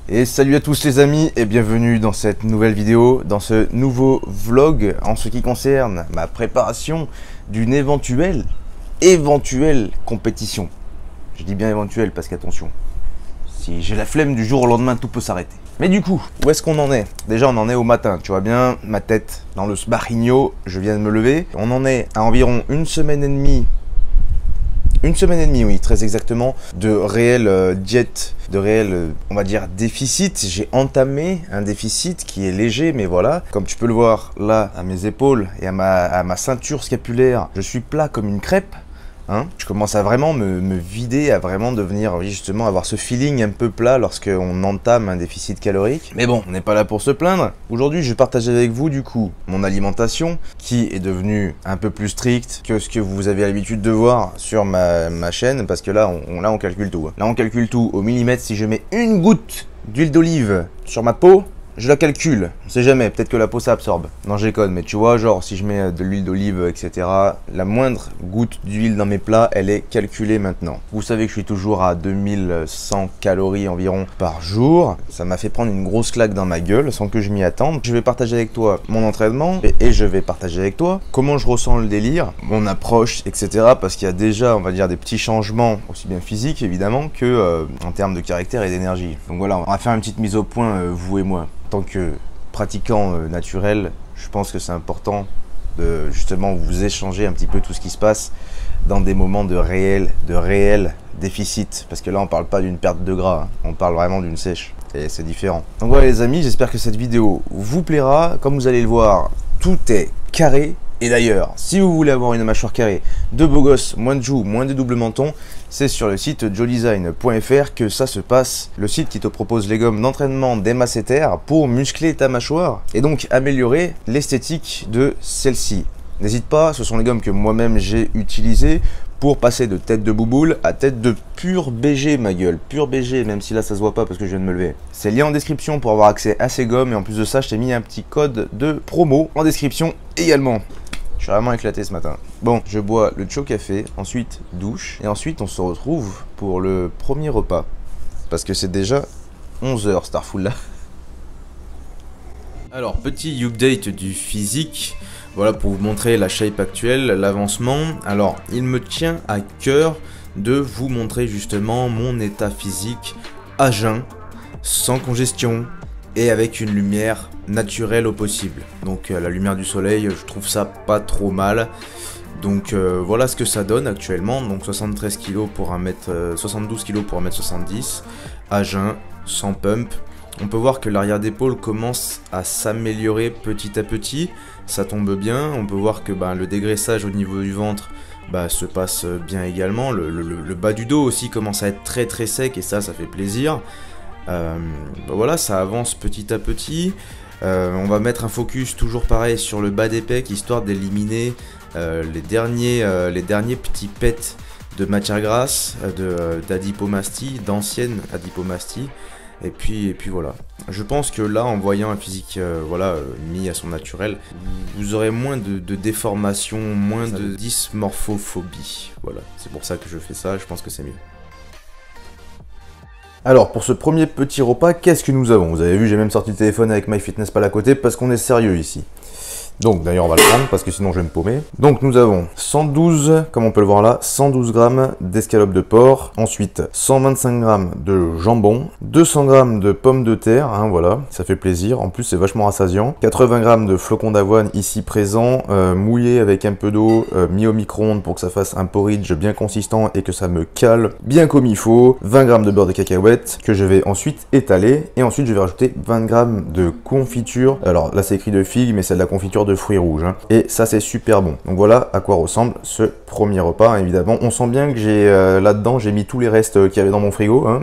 Et salut à tous les amis et bienvenue dans cette nouvelle vidéo, dans ce nouveau vlog en ce qui concerne ma préparation d'une éventuelle compétition. Je dis bien éventuelle parce qu'attention, si j'ai la flemme du jour au lendemain, tout peut s'arrêter. Mais du coup, où est-ce qu'on en est? Déjà, on en est au matin, tu vois bien ma tête dans le sbarigno, je viens de me lever. On en est à environ une semaine et demie, oui, très exactement, de réel diète, de réel, on va dire, déficit. J'ai entamé un déficit qui est léger, mais voilà. Comme tu peux le voir là, à mes épaules et à ma ceinture scapulaire, je suis plat comme une crêpe. Hein, je commence à vraiment me vider, à vraiment devenir, justement, avoir ce feeling un peu plat lorsqu'on entame un déficit calorique. Mais bon, on n'est pas là pour se plaindre. Aujourd'hui, je vais partager avec vous, du coup, mon alimentation qui est devenue un peu plus stricte que ce que vous avez l'habitude de voir sur ma chaîne, parce que là, on calcule tout. Là, on calcule tout au millimètre. Si je mets une goutte d'huile d'olive sur ma peau, je la calcule, on sait jamais, peut-être que la peau ça absorbe. Non, j'ai conne, mais tu vois, genre si je mets de l'huile d'olive, etc., la moindre goutte d'huile dans mes plats, elle est calculée maintenant. Vous savez que je suis toujours à 2100 calories environ par jour. Ça m'a fait prendre une grosse claque dans ma gueule sans que je m'y attende. Je vais partager avec toi mon entraînement et je vais partager avec toi comment je ressens le délire, mon approche, etc. Parce qu'il y a déjà, on va dire, des petits changements, aussi bien physiques évidemment que en termes de caractère et d'énergie. Donc voilà, on va faire une petite mise au point, vous et moi. En tant que pratiquant naturel, je pense que c'est important de justement vous échanger un petit peu tout ce qui se passe dans des moments de réel déficit. Parce que là, on parle pas d'une perte de gras, hein. On parle vraiment d'une sèche. Et c'est différent. Donc voilà les amis, j'espère que cette vidéo vous plaira. Comme vous allez le voir, tout est carré. Et d'ailleurs, si vous voulez avoir une mâchoire carrée, de beaux gosses, moins de joues, moins de double menton, c'est sur le site joedesign.fr que ça se passe. Le site qui te propose les gommes d'entraînement des masséters pour muscler ta mâchoire et donc améliorer l'esthétique de celle-ci. N'hésite pas, ce sont les gommes que moi-même j'ai utilisées pour passer de tête de bouboule à tête de pur BG, ma gueule. Pur BG, même si là ça se voit pas parce que je viens de me lever. C'est lié en description pour avoir accès à ces gommes et en plus de ça, je t'ai mis un petit code de promo en description également. Je suis vraiment éclaté ce matin. Bon, je bois le chaud café, ensuite douche, et ensuite on se retrouve pour le premier repas. Parce que c'est déjà 11 h Starful là. Alors, petit update du physique. Voilà pour vous montrer la shape actuelle, l'avancement. Alors, il me tient à cœur de vous montrer justement mon état physique à jeun, sans congestion, et avec une lumière naturelle au possible. Donc la lumière du soleil, je trouve ça pas trop mal. Donc voilà ce que ça donne actuellement. Donc 73 kg pour 72 kg pour 1m70, à jeun, sans pump. On peut voir que l'arrière d'épaule commence à s'améliorer petit à petit. Ça tombe bien. On peut voir que le dégraissage au niveau du ventre se passe bien également. Le bas du dos aussi commence à être très sec et ça fait plaisir. Voilà, ça avance petit à petit. On va mettre un focus toujours pareil sur le bas des pecs, histoire d'éliminer les derniers petits pets de matière grasse, d'adipomastie, d'ancienne adipomastie. Et puis voilà. Je pense que là, en voyant un physique mis à son naturel, vous aurez moins de déformation, moins de dysmorphophobie. Voilà, c'est pour ça que je fais ça, je pense que c'est mieux. Alors, pour ce premier petit repas, qu'est-ce que nous avons? Vous avez vu, j'ai même sorti le téléphone avec MyFitnessPal à côté parce qu'on est sérieux ici. Donc, d'ailleurs, on va le prendre parce que sinon je vais me paumer. Donc, nous avons 112, comme on peut le voir là, 112 grammes d'escalope de porc. Ensuite, 125 grammes de jambon, 200 grammes de pommes de terre, hein, voilà, ça fait plaisir. En plus, c'est vachement rassasiant. 80 grammes de flocons d'avoine ici présents, mouillés avec un peu d'eau, mis au micro-ondes pour que ça fasse un porridge bien consistant et que ça me cale bien comme il faut. 20 grammes de beurre de cacahuète que je vais ensuite étaler. Et ensuite, je vais rajouter 20 grammes de confiture. Alors là, c'est écrit de figue, mais c'est de la confiture de fruits rouges, hein. Et ça c'est super bon. Donc voilà à quoi ressemble ce premier repas, hein, évidemment. On sent bien que j'ai là-dedans, j'ai mis tous les restes qu'il y avait dans mon frigo, hein.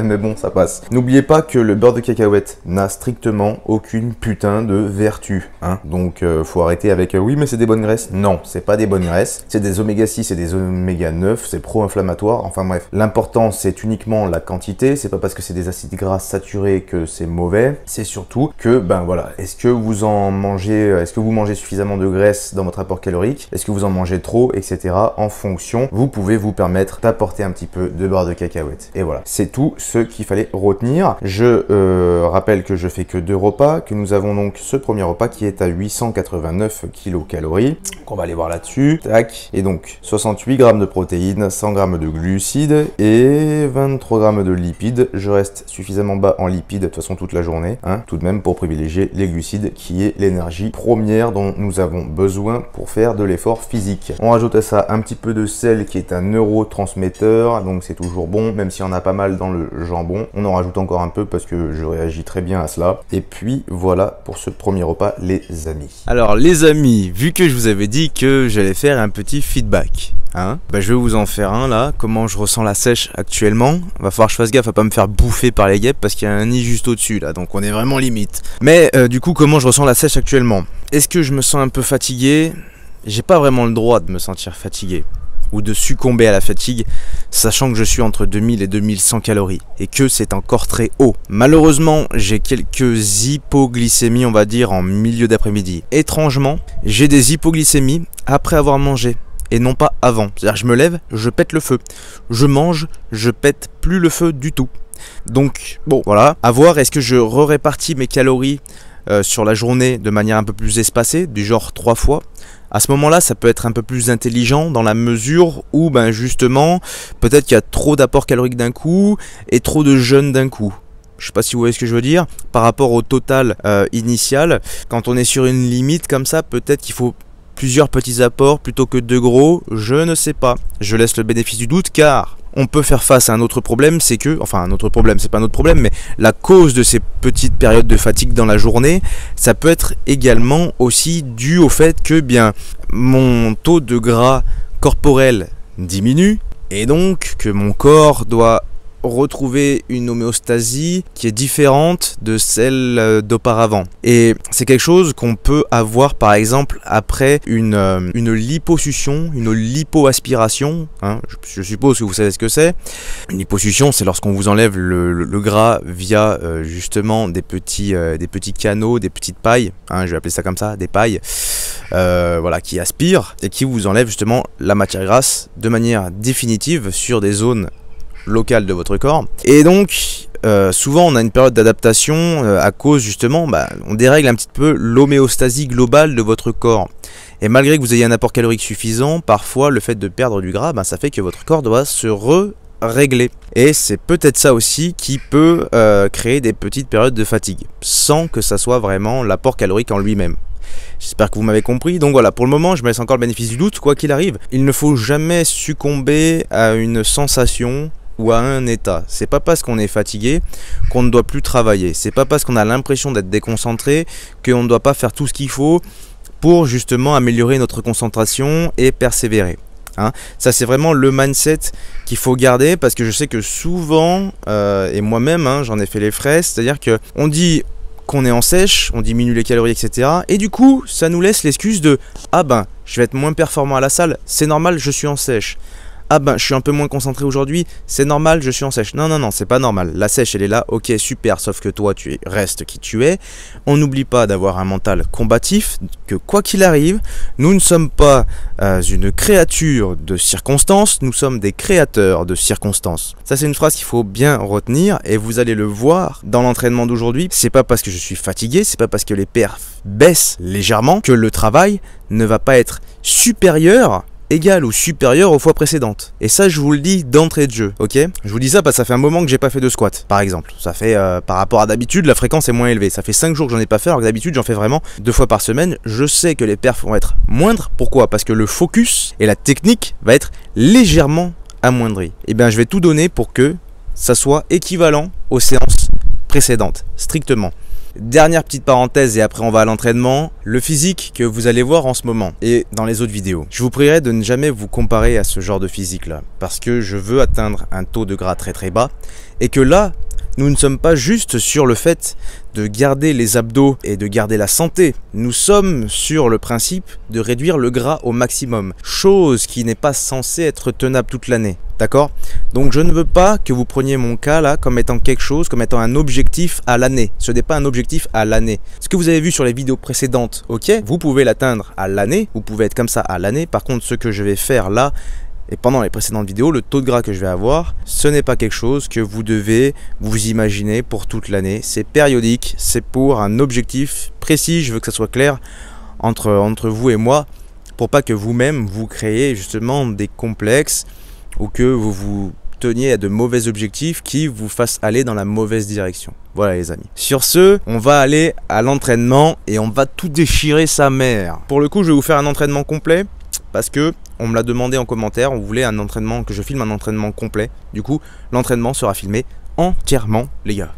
Mais bon, ça passe. N'oubliez pas que le beurre de cacahuète n'a strictement aucune putain de vertu, hein. Donc faut arrêter avec oui mais c'est des bonnes graisses. Non, c'est pas des bonnes graisses, c'est des oméga 6 et des oméga 9, c'est pro-inflammatoire. Enfin bref, l'important c'est uniquement la quantité. C'est pas parce que c'est des acides gras saturés que c'est mauvais, c'est surtout que voilà, est-ce que vous en mangez, est-ce que vous mangez suffisamment de graisse dans votre apport calorique? Est-ce que vous en mangez trop, etc. En fonction, vous pouvez vous permettre d'apporter un petit peu de beurre de cacahuète. Et voilà, c'est tout ce qu'il fallait retenir. Je rappelle que je fais que 2 repas, que nous avons donc ce premier repas qui est à 889 kilocalories. Donc on va aller voir là-dessus. Tac. Et donc 68 grammes de protéines, 100 grammes de glucides et 23 grammes de lipides. Je reste suffisamment bas en lipides de toute façon toute la journée, hein, tout de même pour privilégier les glucides qui est l'énergie première dont nous avons besoin pour faire de l'effort physique. On rajoute à ça un petit peu de sel qui est un neurotransmetteur, donc c'est toujours bon, même s'il y en a pas mal dans le jambon. On en rajoute encore un peu parce que je réagis très bien à cela. Et puis voilà pour ce premier repas les amis. Alors les amis, vu que je vous avais dit que j'allais faire un petit feedback, hein, bah, je vais vous en faire un là. Comment je ressens la sèche actuellement. Va falloir que je fasse gaffe à pas me faire bouffer par les guêpes parce qu'il y a un nid juste au-dessus là, donc on est vraiment limite. Mais du coup, comment je ressens la sèche actuellement? Est-ce que je me sens un peu fatigué? J'ai pas vraiment le droit de me sentir fatigué ou de succomber à la fatigue, sachant que je suis entre 2000 et 2100 calories et que c'est encore très haut. Malheureusement, j'ai quelques hypoglycémies, on va dire, en milieu d'après-midi. Étrangement, j'ai des hypoglycémies après avoir mangé et non pas avant. C'est-à-dire, je me lève, je pète le feu. Je mange, je pète plus le feu du tout. Donc, bon, voilà. À voir, est-ce que je répartis mes calories sur la journée de manière un peu plus espacée, du genre 3 fois. À ce moment-là, ça peut être un peu plus intelligent dans la mesure où, ben justement, peut-être qu'il y a trop d'apports caloriques d'un coup et trop de jeûne d'un coup. Je sais pas si vous voyez ce que je veux dire. Par rapport au total initial, quand on est sur une limite comme ça, peut-être qu'il faut plusieurs petits apports plutôt que 2 gros. Je ne sais pas. Je laisse le bénéfice du doute car on peut faire face à un autre problème, c'est que, enfin un autre problème, c'est pas un autre problème, mais la cause de ces petites périodes de fatigue dans la journée, ça peut être également aussi dû au fait que bien mon taux de gras corporel diminue et donc que mon corps doit retrouver une homéostasie qui est différente de celle d'auparavant. Et c'est quelque chose qu'on peut avoir par exemple après une liposuction, une lipoaspiration. Hein, je suppose que vous savez ce que c'est. Une liposuction, c'est lorsqu'on vous enlève le gras via justement des petits canaux, des petites pailles. Hein, je vais appeler ça comme ça, des pailles. Voilà, qui aspirent et qui vous enlèvent justement la matière grasse de manière définitive sur des zones locale de votre corps. Et donc souvent on a une période d'adaptation à cause justement, on dérègle un petit peu l'homéostasie globale de votre corps. Et malgré que vous ayez un apport calorique suffisant, parfois le fait de perdre du gras, ça fait que votre corps doit se régler. Et c'est peut-être ça aussi qui peut créer des petites périodes de fatigue, sans que ça soit vraiment l'apport calorique en lui-même. J'espère que vous m'avez compris. Donc voilà, pour le moment, je me laisse encore le bénéfice du doute. Quoi qu'il arrive, il ne faut jamais succomber à une sensation ou à un état. C'est pas parce qu'on est fatigué qu'on ne doit plus travailler. C'est pas parce qu'on a l'impression d'être déconcentré qu'on ne doit pas faire tout ce qu'il faut pour justement améliorer notre concentration et persévérer. Hein, ça c'est vraiment le mindset qu'il faut garder parce que je sais que souvent, et moi-même j'en ai fait les frais, c'est-à-dire que on dit qu'on est en sèche, on diminue les calories, etc. Et du coup, ça nous laisse l'excuse de « Ah ben, je vais être moins performant à la salle, c'est normal, je suis en sèche. » Ah ben, je suis un peu moins concentré aujourd'hui, c'est normal, je suis en sèche. Non, non, non, c'est pas normal. La sèche, elle est là, ok, super, sauf que toi, tu restes qui tu es. On n'oublie pas d'avoir un mental combatif, que quoi qu'il arrive, nous ne sommes pas une créature de circonstances, nous sommes des créateurs de circonstances. Ça, c'est une phrase qu'il faut bien retenir, et vous allez le voir dans l'entraînement d'aujourd'hui. C'est pas parce que je suis fatigué, c'est pas parce que les perfs baissent légèrement, que le travail ne va pas être supérieur, égal ou supérieur aux fois précédentes. Et ça, je vous le dis d'entrée de jeu, ok? Je vous dis ça parce que ça fait un moment que j'ai pas fait de squat, par exemple. Ça fait, par rapport à d'habitude, la fréquence est moins élevée. Ça fait 5 jours que j'en ai pas fait, alors que d'habitude, j'en fais vraiment 2 fois par semaine. Je sais que les perfs vont être moindres. Pourquoi? Parce que le focus et la technique va être légèrement amoindri. Et bien, je vais tout donner pour que ça soit équivalent aux séances précédentes, strictement. Dernière petite parenthèse et après on va à l'entraînement, le physique que vous allez voir en ce moment et dans les autres vidéos. Je vous prierai de ne jamais vous comparer à ce genre de physique là parce que je veux atteindre un taux de gras très très bas et que là, nous ne sommes pas juste sur le fait de garder les abdos et de garder la santé. Nous sommes sur le principe de réduire le gras au maximum, chose qui n'est pas censée être tenable toute l'année. D'accord? Donc je ne veux pas que vous preniez mon cas là comme étant quelque chose, comme étant un objectif à l'année. Ce n'est pas un objectif à l'année. Ce que vous avez vu sur les vidéos précédentes, ok, vous pouvez l'atteindre à l'année, vous pouvez être comme ça à l'année. Par contre, ce que je vais faire là, et pendant les précédentes vidéos, le taux de gras que je vais avoir, ce n'est pas quelque chose que vous devez vous imaginer pour toute l'année. C'est périodique, c'est pour un objectif précis, je veux que ça soit clair entre vous et moi, pour pas que vous-même vous créez justement des complexes ou que vous vous teniez à de mauvais objectifs qui vous fassent aller dans la mauvaise direction. Voilà les amis. Sur ce, on va aller à l'entraînement et on va tout déchirer sa mère. Pour le coup, je vais vous faire un entraînement complet parce que on me l'a demandé en commentaire, on voulait un entraînement, que je filme un entraînement complet. Du coup, l'entraînement sera filmé entièrement, les gars.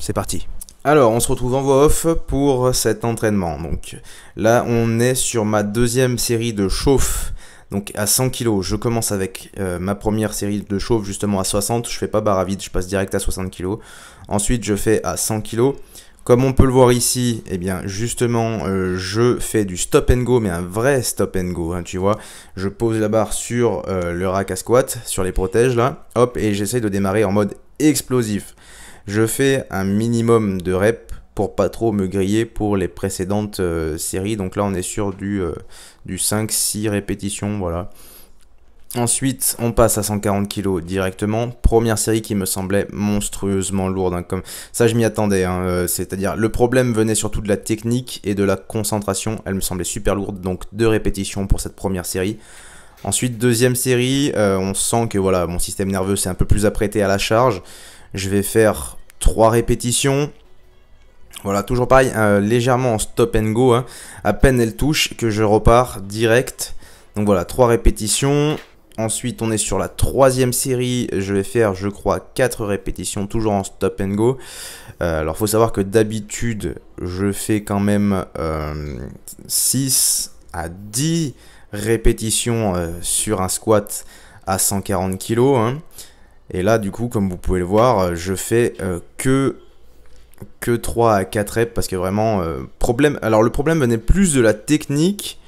C'est parti. Alors, on se retrouve en voix off pour cet entraînement. Donc là, on est sur ma deuxième série de chauffe. Donc à 100 kg, je commence avec ma première série de chauffe justement à 60. Je fais pas barre à vide, je passe direct à 60 kg. Ensuite, je fais à 100 kg. Comme on peut le voir ici, eh bien justement, je fais du stop and go, mais un vrai stop and go, hein, tu vois. Je pose la barre sur le rack à squat, sur les protèges là, hop, et j'essaye de démarrer en mode explosif. Je fais un minimum de reps pour pas trop me griller pour les précédentes séries. Donc là, on est sur du 5-6 répétitions, voilà. Ensuite, on passe à 140 kg directement. Première série qui me semblait monstrueusement lourde. Hein, comme ça, je m'y attendais. Hein, c'est-à-dire, le problème venait surtout de la technique et de la concentration. Elle me semblait super lourde. Donc, 2 répétitions pour cette première série. Ensuite, deuxième série, on sent que voilà, mon système nerveux s'est un peu plus apprêté à la charge. Je vais faire 3 répétitions. Voilà, toujours pareil, légèrement en stop and go. Hein. À peine elle touche que je repars direct. Donc voilà, 3 répétitions. Ensuite, on est sur la troisième série. Je vais faire, je crois, 4 répétitions, toujours en stop and go. Alors, il faut savoir que d'habitude, je fais quand même 6 à 10 répétitions sur un squat à 140 kg. Hein. Et là, du coup, comme vous pouvez le voir, je fais que 3 à 4 reps parce que vraiment, alors le problème venait plus de la technique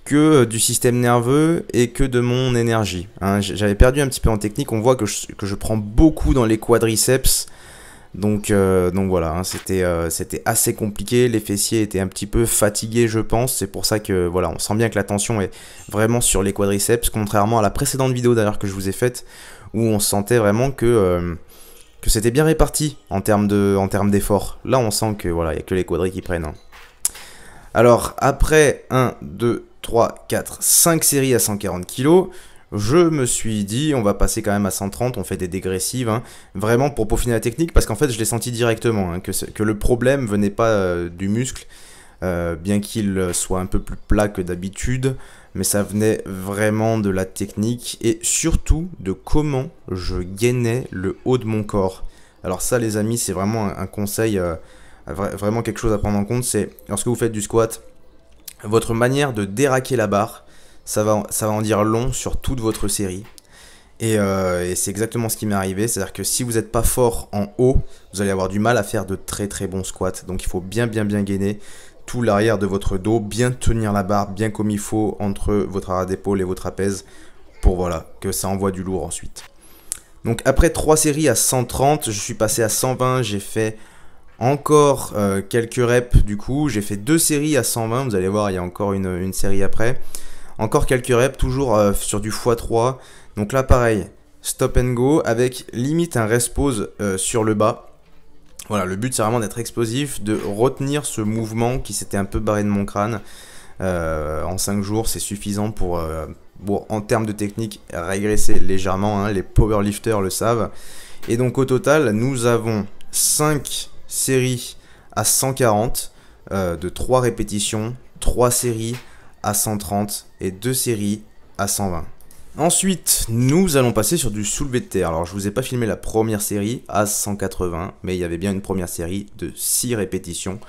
que du système nerveux et que de mon énergie. Hein, j'avais perdu un petit peu en technique, on voit que je prends beaucoup dans les quadriceps, donc voilà, hein, c'était assez compliqué, les fessiers étaient un petit peu fatigués je pense, c'est pour ça que voilà, on sent bien que la tension est vraiment sur les quadriceps, contrairement à la précédente vidéo d'ailleurs que je vous ai faite, où on sentait vraiment que c'était bien réparti en termes d'effort. Là on sent que voilà, il n'y a que les quadris qui prennent. Hein. Alors après 1, 2, 3, 4, 5 séries à 140 kg, je me suis dit on va passer quand même à 130, on fait des dégressives, hein, vraiment pour peaufiner la technique, parce qu'en fait je l'ai senti directement, hein, que le problème venait pas du muscle, bien qu'il soit un peu plus plat que d'habitude, mais ça venait vraiment de la technique et surtout de comment je gainais le haut de mon corps. Alors ça les amis, c'est vraiment un conseil, vraiment quelque chose à prendre en compte, c'est lorsque vous faites du squat, votre manière de déraquer la barre, ça va en dire long sur toute votre série. Et c'est exactement ce qui m'est arrivé, c'est-à-dire que si vous n'êtes pas fort en haut, vous allez avoir du mal à faire de très très bons squats. Donc il faut bien gainer tout l'arrière de votre dos, bien tenir la barre, bien comme il faut entre votre arrière d'épaule et votre trapèze, pour voilà, que ça envoie du lourd ensuite. Donc après 3 séries à 130, je suis passé à 120, j'ai fait encore quelques reps du coup, j'ai fait 2 séries à 120, vous allez voir il y a encore une série après. Encore quelques reps, toujours sur du x3. Donc là pareil, stop and go avec limite un rest pause sur le bas. Voilà, le but c'est vraiment d'être explosif, de retenir ce mouvement qui s'était un peu barré de mon crâne. En 5 jours c'est suffisant pour, en termes de technique, régresser légèrement, hein, les powerlifters le savent. Et donc au total, nous avons 5 séries à 140 de 3 répétitions, 3 séries à 130 et 2 séries à 120. Ensuite, nous allons passer sur du soulevé de terre. Alors, je vous ai pas filmé la première série à 180, mais il y avait bien une première série de 6 répétitions.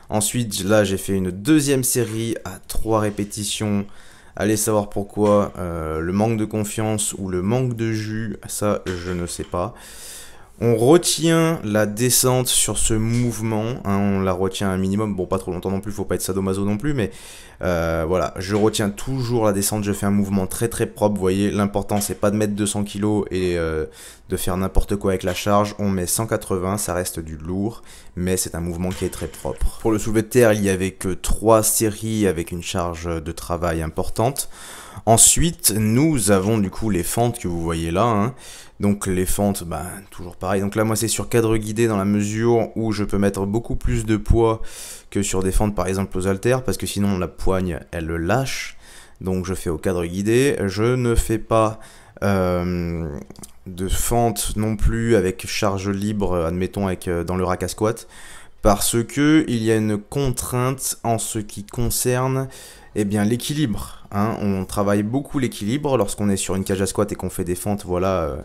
Ensuite, là, j'ai fait une deuxième série à 3 répétitions. Allez savoir pourquoi, le manque de confiance ou le manque de jus, ça, je ne sais pas. On retient la descente sur ce mouvement, hein, on la retient un minimum, bon pas trop longtemps non plus, faut pas être sadomaso non plus, mais voilà, je retiens toujours la descente, je fais un mouvement très très propre, vous voyez, l'important c'est pas de mettre 200 kg et de faire n'importe quoi avec la charge, on met 180, ça reste du lourd, mais c'est un mouvement qui est très propre. Pour le soulevé de terre, il y avait que 3 séries avec une charge de travail importante. Ensuite, nous avons du coup les fentes que vous voyez là, hein. Donc les fentes, bah, toujours pareil. Donc là, moi, c'est sur cadre guidé dans la mesure où je peux mettre beaucoup plus de poids que sur des fentes, par exemple, aux haltères, parce que sinon, la poigne, elle le lâche. Donc je fais au cadre guidé. Je ne fais pas de fente non plus avec charge libre, admettons, dans le rack à squat, parce que il y a une contrainte en ce qui concerne l'équilibre. Hein. On travaille beaucoup l'équilibre lorsqu'on est sur une cage à squat et qu'on fait des fentes, voilà,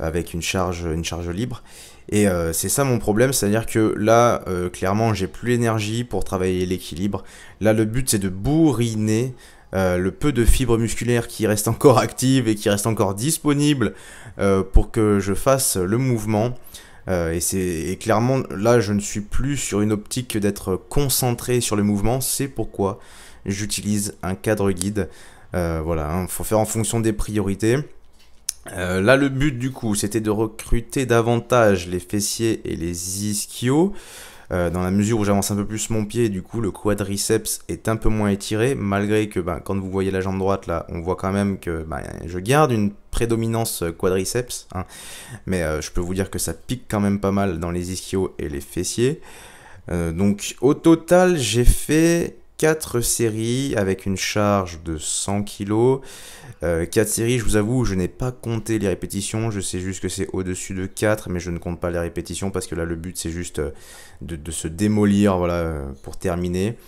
avec une charge libre. Et c'est ça mon problème, c'est-à-dire que là, clairement, j'ai plus l'énergie pour travailler l'équilibre. Là, le but, c'est de bourriner le peu de fibres musculaires qui restent encore actives et qui restent encore disponibles pour que je fasse le mouvement. Et clairement, là, je ne suis plus sur une optique d'être concentré sur le mouvement. C'est pourquoi j'utilise un cadre guide. Voilà, hein, faut faire en fonction des priorités. Là, le but du coup, c'était de recruter davantage les fessiers et les ischios. Dans la mesure où j'avance un peu plus mon pied, du coup, le quadriceps est un peu moins étiré, malgré que quand vous voyez la jambe droite, là, on voit quand même que je garde une prédominance quadriceps. Hein, mais je peux vous dire que ça pique quand même pas mal dans les ischios et les fessiers. Donc, au total, j'ai fait 4 séries avec une charge de 100 kg. 4 séries, je vous avoue, je n'ai pas compté les répétitions, je sais juste que c'est au-dessus de 4, mais je ne compte pas les répétitions parce que là le but c'est juste de se démolir, voilà, pour terminer.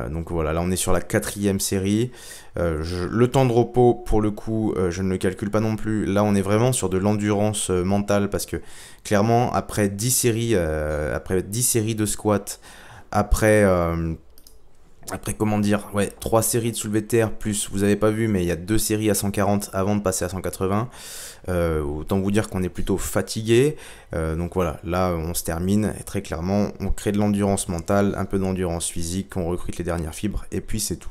Donc voilà, là on est sur la 4e série. Le temps de repos, pour le coup, je ne le calcule pas non plus. Là on est vraiment sur de l'endurance mentale parce que clairement après 10 séries, de squat, après comment dire, ouais, 3 séries de soulevé de terre, plus, vous avez pas vu, mais il y a 2 séries à 140 avant de passer à 180. Autant vous dire qu'on est plutôt fatigué. Donc voilà, là on se termine, et très clairement, on crée de l'endurance mentale, un peu d'endurance physique, on recrute les dernières fibres, et puis c'est tout.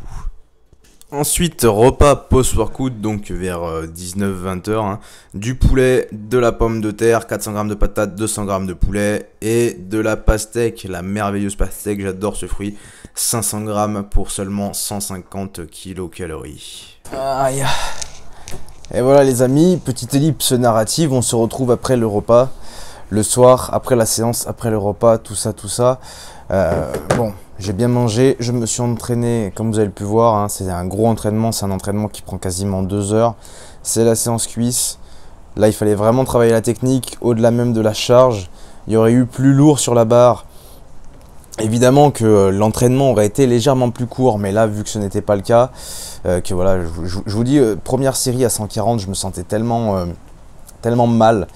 Ensuite, repas post-workout, donc vers 19-20 heures, hein, du poulet, de la pomme de terre, 400 g de patates, 200 g de poulet et de la pastèque, la merveilleuse pastèque, j'adore ce fruit, 500 g pour seulement 150 kcal. Aïe. Et voilà les amis, petite ellipse narrative, on se retrouve après le repas, le soir, après la séance, après le repas, tout ça. Bon, j'ai bien mangé, je me suis entraîné, comme vous avez pu voir, hein, c'est un gros entraînement, c'est un entraînement qui prend quasiment 2 heures. C'est la séance cuisse. Là, il fallait vraiment travailler la technique, au-delà même de la charge. Il y aurait eu plus lourd sur la barre. Évidemment que l'entraînement aurait été légèrement plus court, mais là, vu que ce n'était pas le cas, que voilà, je vous dis, première série à 140, je me sentais tellement mal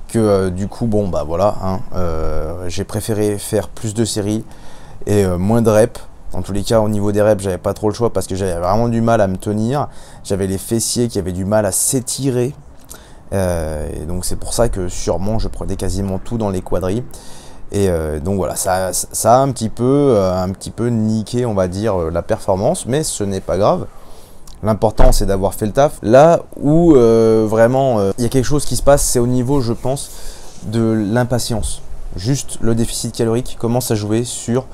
que du coup, bon, bah voilà, hein, j'ai préféré faire plus de séries et moins de reps. Dans tous les cas, au niveau des reps, j'avais pas trop le choix parce que j'avais vraiment du mal à me tenir. J'avais les fessiers qui avaient du mal à s'étirer. Et donc c'est pour ça que sûrement je prenais quasiment tout dans les quadris. Et donc voilà, ça a un petit peu niqué, on va dire, la performance, mais ce n'est pas grave. L'important, c'est d'avoir fait le taf. Là où vraiment il y a quelque chose qui se passe, c'est au niveau, je pense, de l'impatience. Juste le déficit calorique commence à jouer sur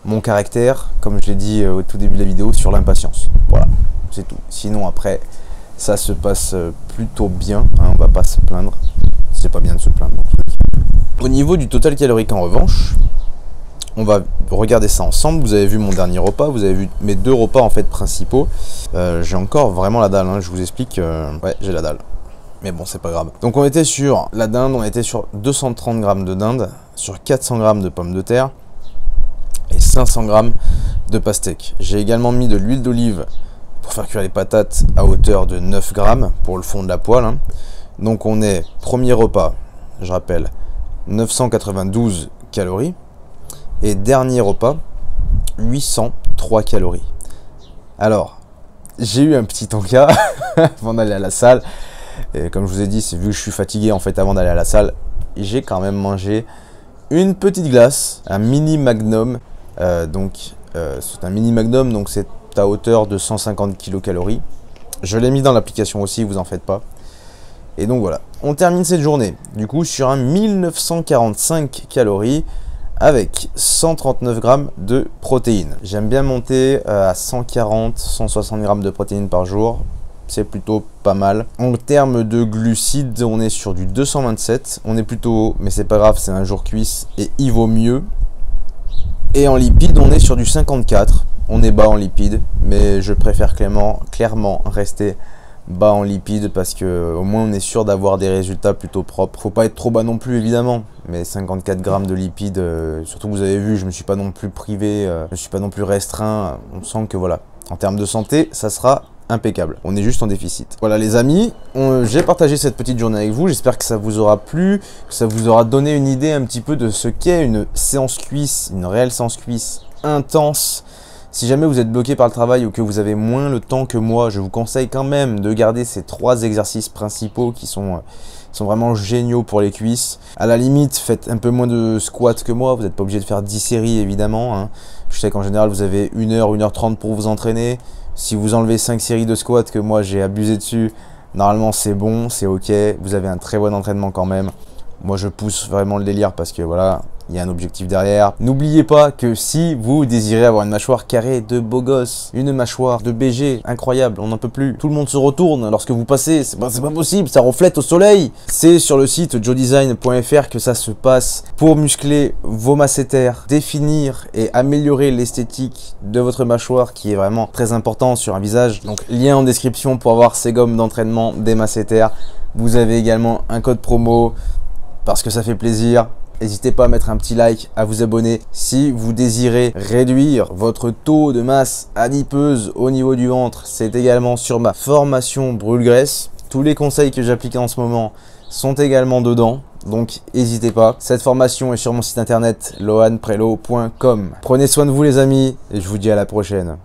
mon caractère, comme je l'ai dit au tout début de la vidéo, sur l'impatience. Voilà, c'est tout. Sinon après, ça se passe plutôt bien, hein, on va pas se plaindre. C'est pas bien de se plaindre. Au niveau du total calorique en revanche, on va regarder ça ensemble. Vous avez vu mon dernier repas, vous avez vu mes 2 repas en fait principaux. J'ai encore vraiment la dalle, hein, je vous explique. Ouais, j'ai la dalle. Mais bon, c'est pas grave. Donc on était sur la dinde, on était sur 230 g de dinde, sur 400 g de pommes de terre et 500 g de pastèque. J'ai également mis de l'huile d'olive pour faire cuire les patates à hauteur de 9 g pour le fond de la poêle. Hein. Donc on est, premier repas, je rappelle, 992 calories. Et dernier repas, 803 calories. Alors, j'ai eu un petit encas avant d'aller à la salle. Et comme je vous ai dit, c'est vu que je suis fatigué en fait avant d'aller à la salle, j'ai quand même mangé une petite glace, un mini magnum. C'est un mini magnum, donc c'est à hauteur de 150 kcal. Je l'ai mis dans l'application aussi, vous en faites pas. Et donc voilà, on termine cette journée du coup sur un 1945 calories avec 139 grammes de protéines. J'aime bien monter à 140-160 grammes de protéines par jour. C'est plutôt pas mal. En termes de glucides, on est sur du 227. On est plutôt haut, mais c'est pas grave, c'est un jour cuisse et il vaut mieux. Et en lipides, on est sur du 54. On est bas en lipides, mais je préfère clairement rester bas en lipides parce que au moins on est sûr d'avoir des résultats plutôt propres. Faut pas être trop bas non plus évidemment, mais 54 grammes de lipides, surtout vous avez vu, je me suis pas non plus privé, je suis pas non plus restreint. On sent que voilà, en termes de santé, ça sera impeccable. On est juste en déficit. Voilà les amis, j'ai partagé cette petite journée avec vous. J'espère que ça vous aura plu, que ça vous aura donné une idée un petit peu de ce qu'est une séance cuisse, une réelle séance cuisse intense. Si jamais vous êtes bloqué par le travail ou que vous avez moins le temps que moi, je vous conseille quand même de garder ces 3 exercices principaux qui sont vraiment géniaux pour les cuisses. À la limite, faites un peu moins de squats que moi. Vous n'êtes pas obligé de faire 10 séries évidemment, hein. Je sais qu'en général, vous avez 1h, 1h30 pour vous entraîner. Si vous enlevez 5 séries de squats que moi j'ai abusé dessus, normalement c'est bon, c'est ok. Vous avez un très bon entraînement quand même. Moi je pousse vraiment le délire parce que voilà, il y a un objectif derrière. N'oubliez pas que si vous désirez avoir une mâchoire carrée de beau gosse, une mâchoire de BG incroyable, on n'en peut plus. Tout le monde se retourne lorsque vous passez, c'est pas possible, ça reflète au soleil. C'est sur le site joedesign.fr que ça se passe pour muscler vos masséters, définir et améliorer l'esthétique de votre mâchoire qui est vraiment très important sur un visage. Donc lien en description pour avoir ces gommes d'entraînement des masséters. Vous avez également un code promo parce que ça fait plaisir. N'hésitez pas à mettre un petit like, à vous abonner si vous désirez réduire votre taux de masse adipeuse au niveau du ventre. C'est également sur ma formation brûle-graisse. Tous les conseils que j'applique en ce moment sont également dedans. Donc n'hésitez pas. Cette formation est sur mon site internet lohanprelo.com. Prenez soin de vous les amis et je vous dis à la prochaine.